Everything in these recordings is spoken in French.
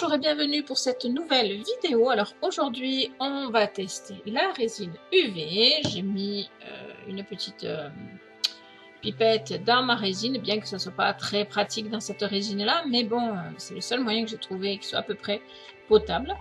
Bonjour et bienvenue pour cette nouvelle vidéo. Alors aujourd'hui on va tester la résine UV. J'ai mis une petite pipette dans ma résine, bien que ce ne soit pas très pratique dans cette résine là, mais bon c'est le seul moyen que j'ai trouvé qui soit à peu près potable.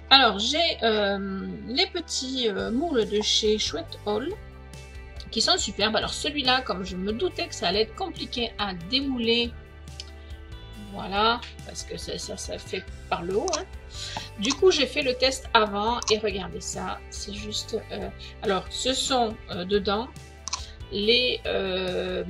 Alors j'ai les petits moules de chez Sweat All qui sont superbes. Alors celui-là, comme je me doutais que ça allait être compliqué à démouler, voilà, parce que ça fait par le haut, hein. Du coup j'ai fait le test avant et regardez ça, c'est juste alors ce sont dedans les je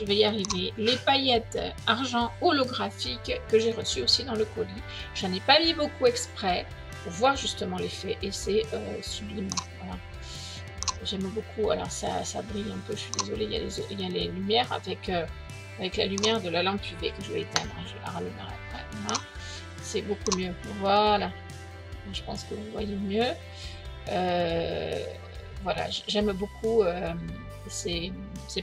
vais y arriver, les paillettes argent holographiques que j'ai reçues aussi dans le colis. J'en ai pas mis beaucoup exprès pour voir justement l'effet et c'est sublime. Voilà, j'aime beaucoup. Alors ça brille un peu, je suis désolée, il y a les lumières avec la lumière de la lampe UV que je vais éteindre, je la rallumerai après. Voilà. C'est beaucoup mieux. Voilà, je pense que vous voyez mieux. Voilà, j'aime beaucoup ces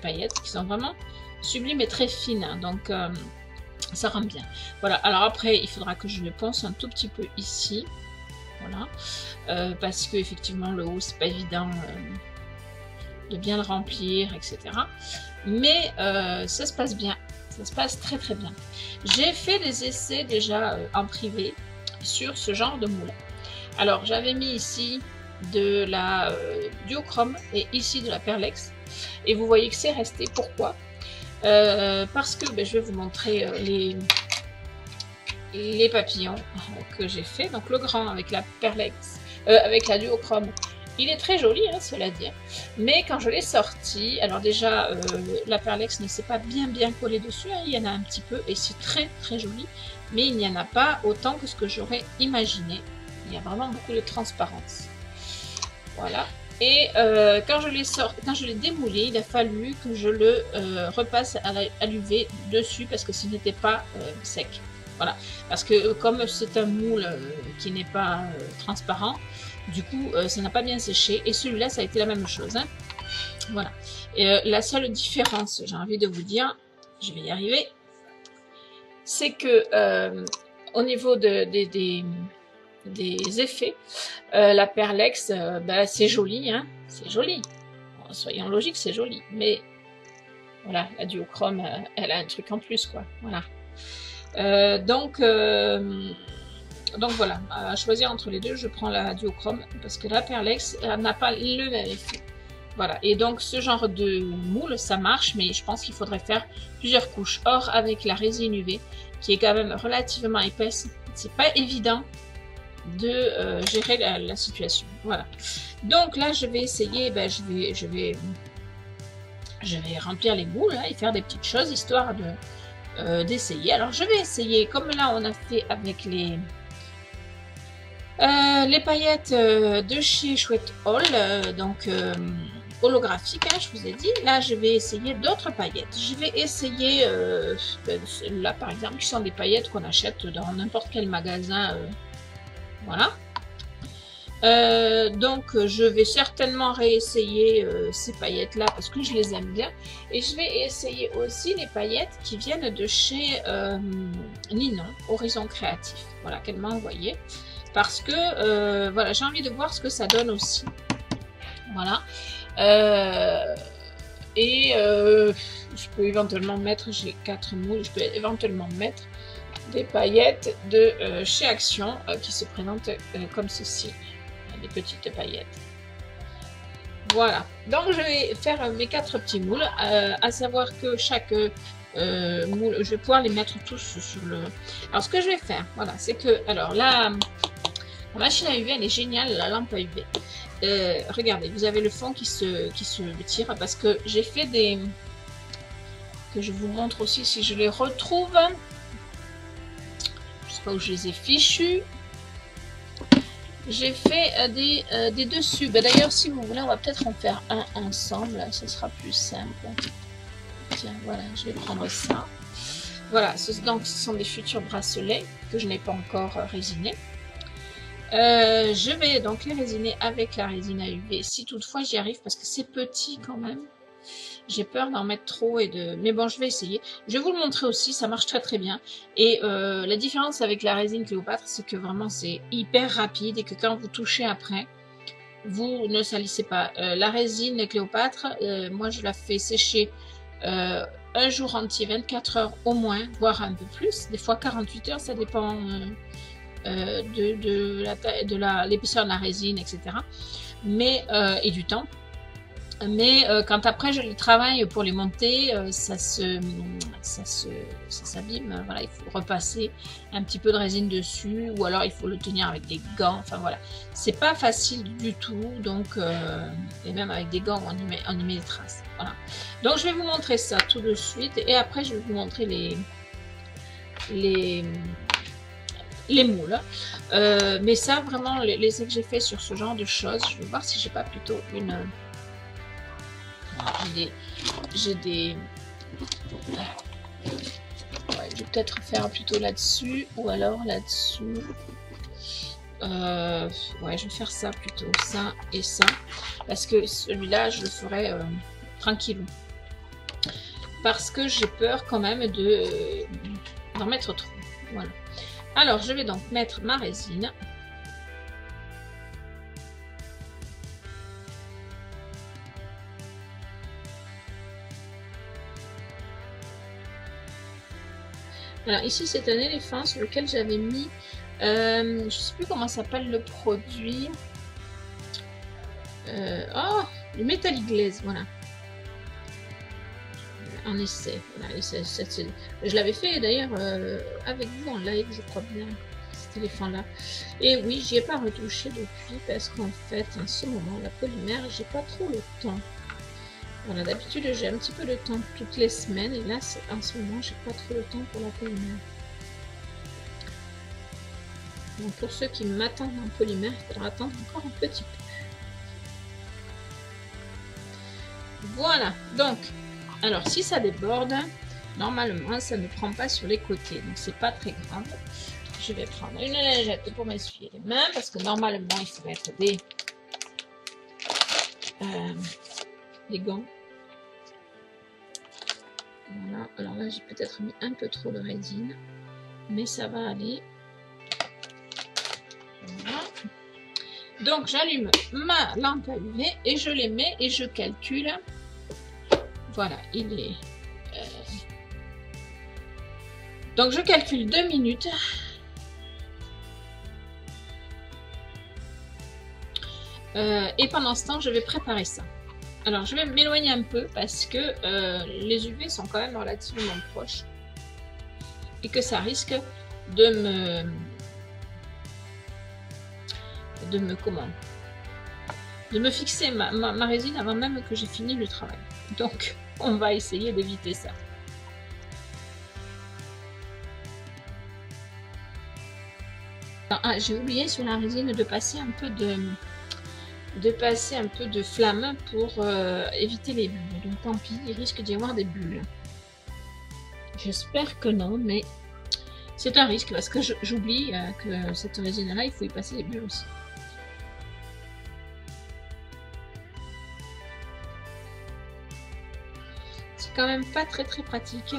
paillettes qui sont vraiment sublimes et très fines, hein, donc ça rend bien. Voilà, alors après il faudra que je le ponce un tout petit peu ici, voilà, parce que effectivement le haut c'est pas évident de bien le remplir, etc. Mais ça se passe bien, ça se passe très très bien. J'ai fait des essais déjà en privé sur ce genre de moule. Alors j'avais mis ici de la duochrome et ici de la perlex et vous voyez que c'est resté. Pourquoi? Parce que je vais vous montrer les papillons que j'ai fait. Donc le grand avec la perlex, avec la duochrome, il est très joli, hein, cela dit, mais quand je l'ai sorti, alors déjà la perlex ne s'est pas bien collée dessus, hein, il y en a un petit peu et c'est très très joli, mais il n'y en a pas autant que ce que j'aurais imaginé. Il y a vraiment beaucoup de transparence. Voilà. Et quand je l'ai démoulé, il a fallu que je le repasse à l'UV dessus parce que ce n'était pas sec. Voilà. Parce que comme c'est un moule qui n'est pas transparent, du coup ça n'a pas bien séché. Et celui-là, ça a été la même chose, hein. Voilà. Et la seule différence, j'ai envie de vous dire, je vais y arriver, c'est que au niveau des effets, la perlex, c'est joli, hein, c'est joli, bon, soyons logiques, c'est joli, mais voilà, la duochrome elle a un truc en plus, quoi. Voilà, donc voilà, à choisir entre les deux, je prends la duochrome parce que la perlex n'a pas le même effet. Voilà, et donc ce genre de moule ça marche, mais je pense qu'il faudrait faire plusieurs couches. Or avec la résine UV qui est quand même relativement épaisse, c'est pas évident de gérer la situation. Voilà, donc là je vais essayer, je vais remplir les moules, hein, et faire des petites choses histoire de d'essayer. Alors je vais essayer comme là on a fait avec les paillettes de chez Sweat All, donc holographique, hein, je vous ai dit. Là je vais essayer d'autres paillettes. Je vais essayer là par exemple, qui sont des paillettes qu'on achète dans n'importe quel magasin, voilà. Donc je vais certainement réessayer ces paillettes là parce que je les aime bien, et je vais essayer aussi les paillettes qui viennent de chez Ninon, Horizon Créatif, voilà, qu'elle m'a envoyé, parce que voilà, j'ai envie de voir ce que ça donne aussi. Voilà, je peux éventuellement mettre, j'ai 4 moules, je peux éventuellement mettre des paillettes de chez Action qui se présentent comme ceci, des petites paillettes. Voilà, donc je vais faire mes 4 petits moules, à savoir que chaque moule, je vais pouvoir les mettre tous sur le... Alors ce que je vais faire, voilà, c'est que, alors la machine à UV elle est géniale, la lampe à UV. Regardez, vous avez le fond qui se tire parce que j'ai fait des... que je vous montre aussi si je les retrouve. Je sais pas où je les ai fichus. J'ai fait des dessus. D'ailleurs, si vous voulez, on va peut-être en faire un ensemble. Ce sera plus simple. Tiens, voilà, je vais prendre ça. Voilà, donc ce sont des futurs bracelets que je n'ai pas encore résinés. Je vais donc les résiner avec la résine à UV, si toutefois j'y arrive, parce que c'est petit quand même. J'ai peur d'en mettre trop et de... Mais bon, je vais essayer. Je vais vous le montrer aussi, ça marche très très bien. Et la différence avec la résine Cléopâtre, c'est que vraiment c'est hyper rapide et que quand vous touchez après, vous ne salissez pas. La résine Cléopâtre, moi je la fais sécher un jour entier, 24 heures au moins, voire un peu plus. Des fois 48 heures, ça dépend de l'épaisseur de la résine, etc. Mais, et du temps. Mais quand après je les travaille pour les monter, ça s'abîme. Voilà, il faut repasser un petit peu de résine dessus, ou alors il faut le tenir avec des gants. Enfin voilà, c'est pas facile du tout. Donc, et même avec des gants, on y met des traces. Voilà. Donc je vais vous montrer ça tout de suite, et après je vais vous montrer les moules. Mais ça, vraiment, les essais que j'ai fait sur ce genre de choses, je vais voir si j'ai pas plutôt une... J'ai des... Ouais, je vais peut-être faire plutôt là-dessus, ou alors là-dessus. Ouais, je vais faire ça plutôt, ça et ça. Parce que celui-là, je le ferai tranquillou. Parce que j'ai peur quand même d'en mettre trop. Voilà. Alors, je vais donc mettre ma résine. Alors, ici, c'est un éléphant sur lequel j'avais mis, je ne sais plus comment s'appelle le produit. Oh, le métallique glaise, voilà. En essai. Voilà, je l'avais fait d'ailleurs avec vous en live, je crois bien, cet éléphant-là. Et oui, j'y ai pas retouché depuis parce qu'en fait, en ce moment, la polymère, j'ai pas trop le temps. Voilà, d'habitude, j'ai un petit peu de temps toutes les semaines et là, en ce moment, j'ai pas trop le temps pour la polymère. Donc, pour ceux qui m'attendent en polymère, il faudra attendre encore un petit peu. Voilà, donc. Alors, si ça déborde, normalement, ça ne prend pas sur les côtés. Donc, c'est pas très grave. Je vais prendre une lingette pour m'essuyer les mains. Parce que normalement, il faut mettre des gants. Voilà. Alors là, j'ai peut-être mis un peu trop de résine. Mais ça va aller. Voilà. Donc, j'allume ma lampe à UV et je les mets et je calcule. Voilà, il est... Donc, je calcule 2 minutes. Et pendant ce temps, je vais préparer ça. Alors, je vais m'éloigner un peu parce que les UV sont quand même relativement proches. Et que ça risque de me fixer ma résine avant même que j'ai fini le travail. Donc, on va essayer d'éviter ça. Ah, j'ai oublié sur la résine de passer un peu de flamme pour éviter les bulles. Donc, tant pis, il risque d'y avoir des bulles. J'espère que non, mais c'est un risque parce que j'oublie que cette résine-là, il faut y passer les bulles aussi. Quand même pas très pratique.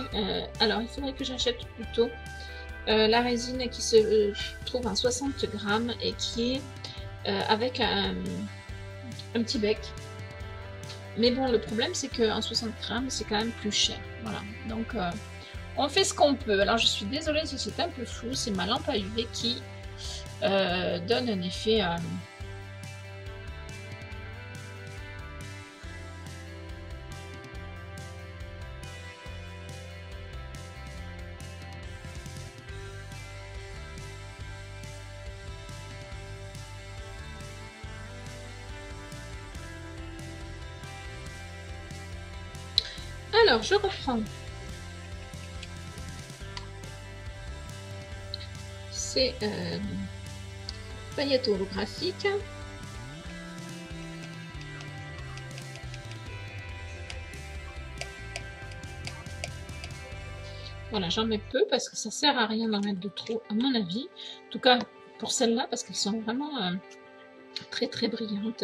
Alors il faudrait que j'achète plutôt la résine qui se trouve en 60 grammes et qui est avec un petit bec. Mais bon, le problème c'est qu'en 60 grammes c'est quand même plus cher. Voilà, donc on fait ce qu'on peut. Alors je suis désolée si c'est un peu flou, c'est ma lampe à UV qui donne un effet... Alors, je reprends ces paillettes holographiques. Voilà, j'en mets peu parce que ça sert à rien d'en mettre de trop, à mon avis. En tout cas, pour celles-là, parce qu'elles sont vraiment très brillantes.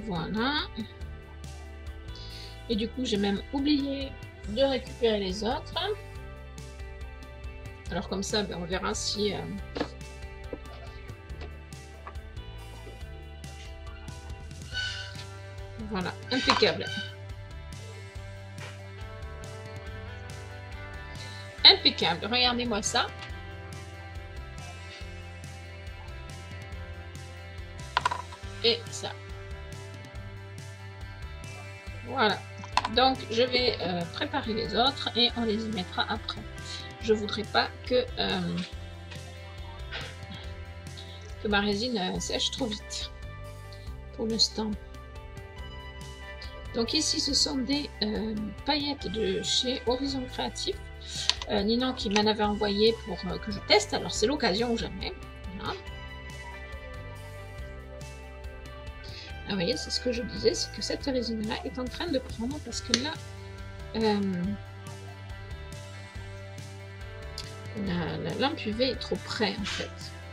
Voilà. Et du coup, j'ai même oublié de récupérer les autres. Alors comme ça, ben, on verra si... Voilà, impeccable. Impeccable, regardez-moi ça. Et ça. Voilà. Donc, je vais préparer les autres et on les y mettra après. Je voudrais pas que ma résine sèche trop vite pour l'instant. Donc ici, ce sont des paillettes de chez Horizon Créatif. Ninon qui m'en avait envoyé pour que je teste. Alors, c'est l'occasion ou jamais. Voilà. Ah, vous voyez, c'est ce que je disais, c'est que cette résine-là est en train de prendre parce que là, la lampe UV est trop près en fait.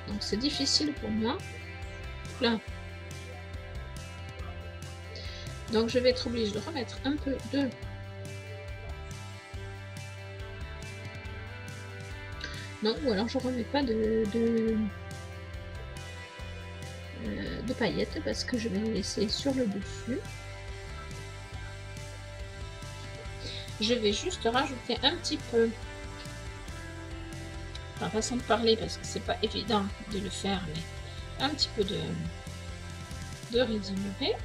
Donc c'est difficile pour moi. Là. Donc je vais être obligée de remettre un peu de... Non, ou alors je remets pas de paillettes parce que je vais les laisser sur le dessus. Je vais juste rajouter un petit peu, enfin façon de parler parce que c'est pas évident de le faire, mais un petit peu de résine UV.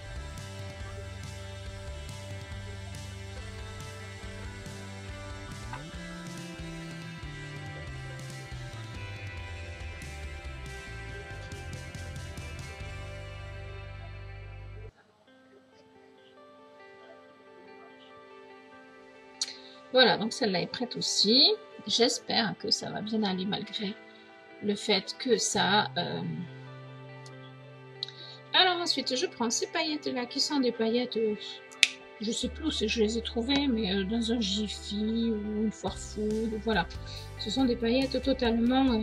Voilà, donc celle-là est prête aussi. J'espère que ça va bien aller malgré le fait que ça... Alors ensuite, je prends ces paillettes-là qui sont des paillettes... je sais plus si je les ai trouvées, mais dans un Jiffy ou une Food, voilà. Ce sont des paillettes totalement...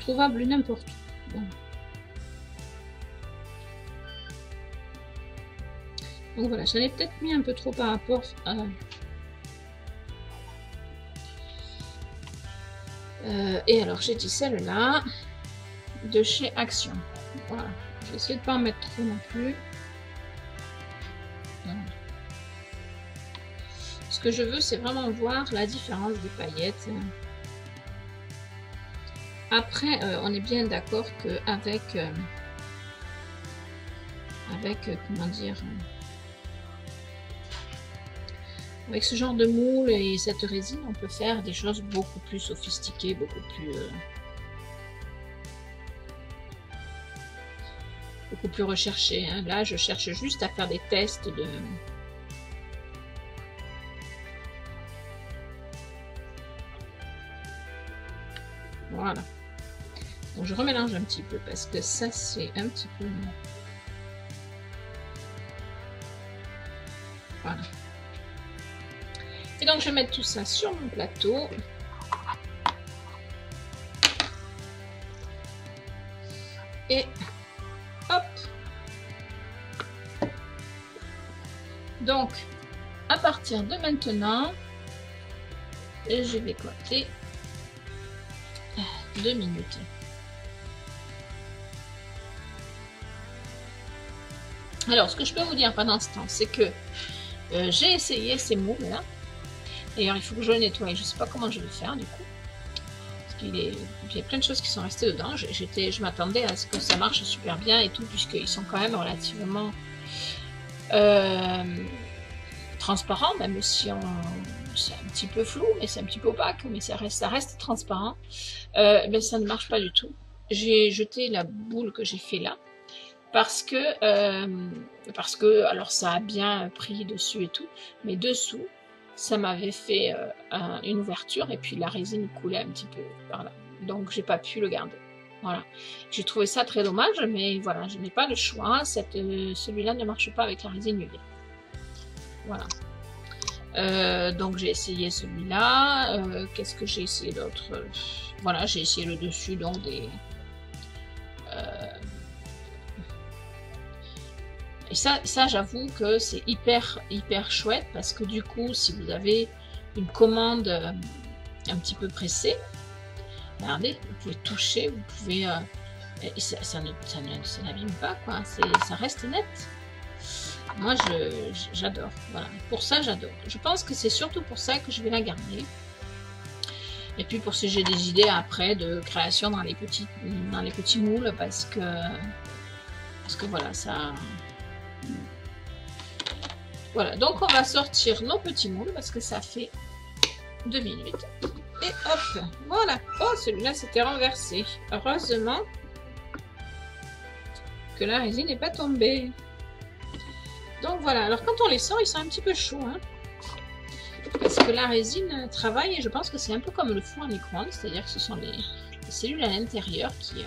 trouvables n'importe où. Voilà. Donc voilà, j'en ai peut-être mis un peu trop par rapport à... et alors j'ai dit celle-là de chez Action. Voilà, je vais essayer de ne pas en mettre trop non plus. Voilà. Ce que je veux, c'est vraiment voir la différence des paillettes. Après, on est bien d'accord qu'avec... comment dire... Avec ce genre de moule et cette résine, on peut faire des choses beaucoup plus sophistiquées, beaucoup plus recherchées. Hein. Là, je cherche juste à faire des tests de... Voilà. Donc, je remélange un petit peu parce que ça, c'est un petit peu... Voilà. Et donc, je vais mettre tout ça sur mon plateau. Et hop. Donc, à partir de maintenant, je vais compter 2 minutes. Alors, ce que je peux vous dire pendant ce temps, c'est que j'ai essayé ces moules là. D'ailleurs, il faut que je le nettoie. Je ne sais pas comment je vais faire du coup. Parce qu'il y a plein de choses qui sont restées dedans. Je m'attendais à ce que ça marche super bien et tout, puisqu'ils sont quand même relativement transparents, même si c'est un petit peu flou, mais c'est un petit peu opaque, mais ça reste transparent. Mais ça ne marche pas du tout. J'ai jeté la boule que j'ai fait là. Parce que, alors ça a bien pris dessus et tout, mais dessous, ça m'avait fait une ouverture et puis la résine coulait un petit peu par là. Donc j'ai pas pu le garder. Voilà. J'ai trouvé ça très dommage, mais voilà, je n'ai pas le choix. Celui-là ne marche pas avec la résine UV. Voilà. Donc j'ai essayé celui-là. Qu'est-ce que j'ai essayé d'autre? Voilà, j'ai essayé le dessus donc ça j'avoue que c'est hyper chouette parce que du coup, si vous avez une commande un petit peu pressée, regardez, vous pouvez toucher, vous pouvez... et ça n'abîme pas, quoi. Ça reste net. Moi, j'adore. Voilà. Pour ça, j'adore. Je pense que c'est surtout pour ça que je vais la garder. Et puis pour si j'ai des idées après de création dans les petits moules, parce que voilà, ça... Voilà, donc on va sortir nos petits moules parce que ça fait 2 minutes. Et hop, voilà. Oh, celui-là s'était renversé. Heureusement que la résine n'est pas tombée. Donc voilà, alors quand on les sort, ils sont un petit peu chauds, hein, parce que la résine travaille et je pense que c'est un peu comme le four à micro-ondes, c'est-à-dire que ce sont les cellules à l'intérieur qui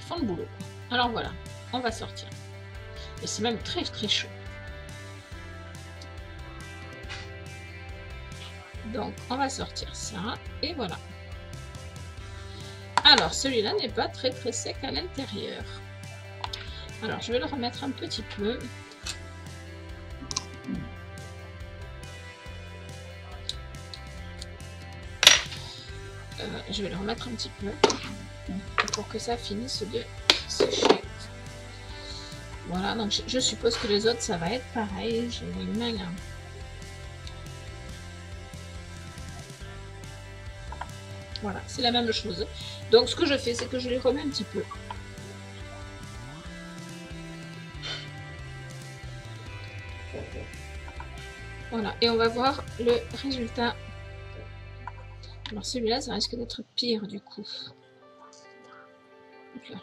font le boulot. Alors voilà, on va sortir. Et c'est même très chaud. Donc on va sortir ça et voilà. Alors celui-là n'est pas très sec à l'intérieur. Alors je vais le remettre un petit peu. Je vais le remettre un petit peu pour que ça finisse de sécher. Voilà, donc je suppose que les autres ça va être pareil. J'ai les mains. Voilà, c'est la même chose. Donc ce que je fais, c'est que je les remets un petit peu. Voilà, et on va voir le résultat. Alors celui-là, ça risque d'être pire du coup. Okay.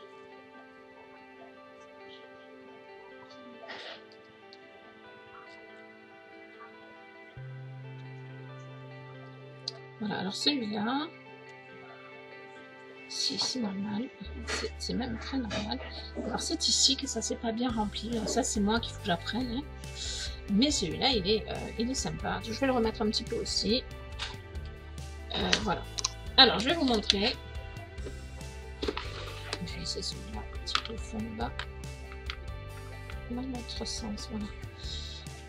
Voilà, alors celui-là, si c'est normal, c'est même très normal. Alors c'est ici que ça s'est pas bien rempli. Alors, ça c'est moi qu'il faut que j'apprenne. Hein. Mais celui-là, il est sympa. Je vais le remettre un petit peu aussi. Voilà. Alors, je vais vous montrer. Je vais essayer celui-là un petit peu au fond là-bas. Dans l'autre sens, voilà.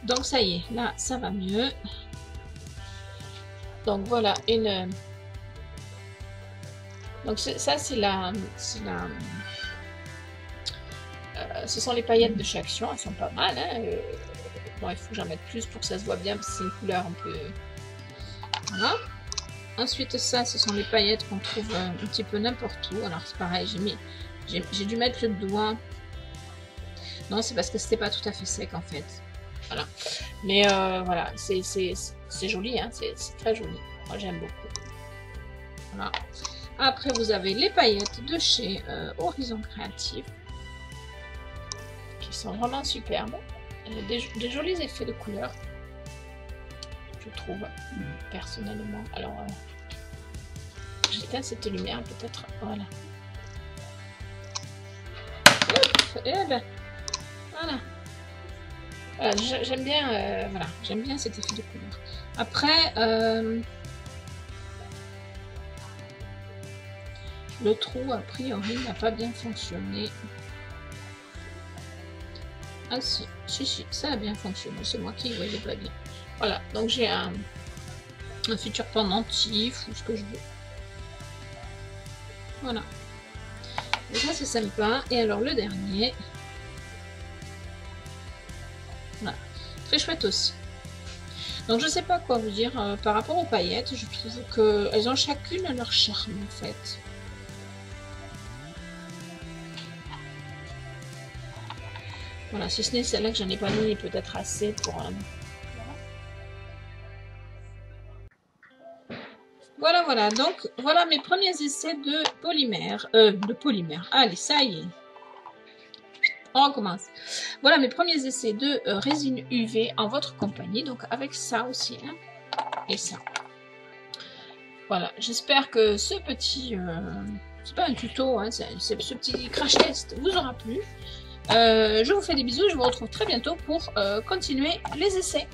Donc, ça y est. Là, ça va mieux. Donc, voilà une... Donc, ça, c'est la... ce sont les paillettes de chez Action. Elles sont pas mal, hein. Bon, il faut que j'en mette plus pour que ça se voit bien, parce que c'est une couleur un peu... Voilà. Ensuite, ça, ce sont les paillettes qu'on trouve un petit peu n'importe où. Alors, c'est pareil, j'ai dû mettre le doigt. Non, c'est parce que c'était pas tout à fait sec, en fait. Voilà. Mais voilà, c'est joli, hein, c'est très joli. Moi, j'aime beaucoup. Voilà. Après, vous avez les paillettes de chez Horizon Créatif, qui sont vraiment superbes. Des jolis effets de couleurs, je trouve, personnellement. Alors, j'éteins cette lumière, peut-être. Voilà. Hop, et ben, voilà. J'aime bien, voilà, j'aime bien cet effet de couleur. Après, le trou, a priori, n'a pas bien fonctionné. Ah si, ça a bien fonctionné, c'est moi qui ne voyais pas bien. Voilà, donc j'ai un futur pendentif ou ce que je veux. Voilà. Donc ça c'est sympa. Et alors le dernier. Voilà, très chouette aussi. Donc je sais pas quoi vous dire par rapport aux paillettes, je trouve qu'elles ont chacune leur charme en fait. Voilà, si ce n'est celle-là que j'en ai pas mis peut-être assez pour... Voilà, donc voilà mes premiers essais de polymère. Allez, ça y est. On recommence. Voilà mes premiers essais de résine UV en votre compagnie, donc avec ça aussi, hein, et ça. Voilà, j'espère que ce petit... c'est pas un tuto, hein, ce petit crash test vous aura plu. Je vous fais des bisous, je vous retrouve très bientôt pour continuer les essais.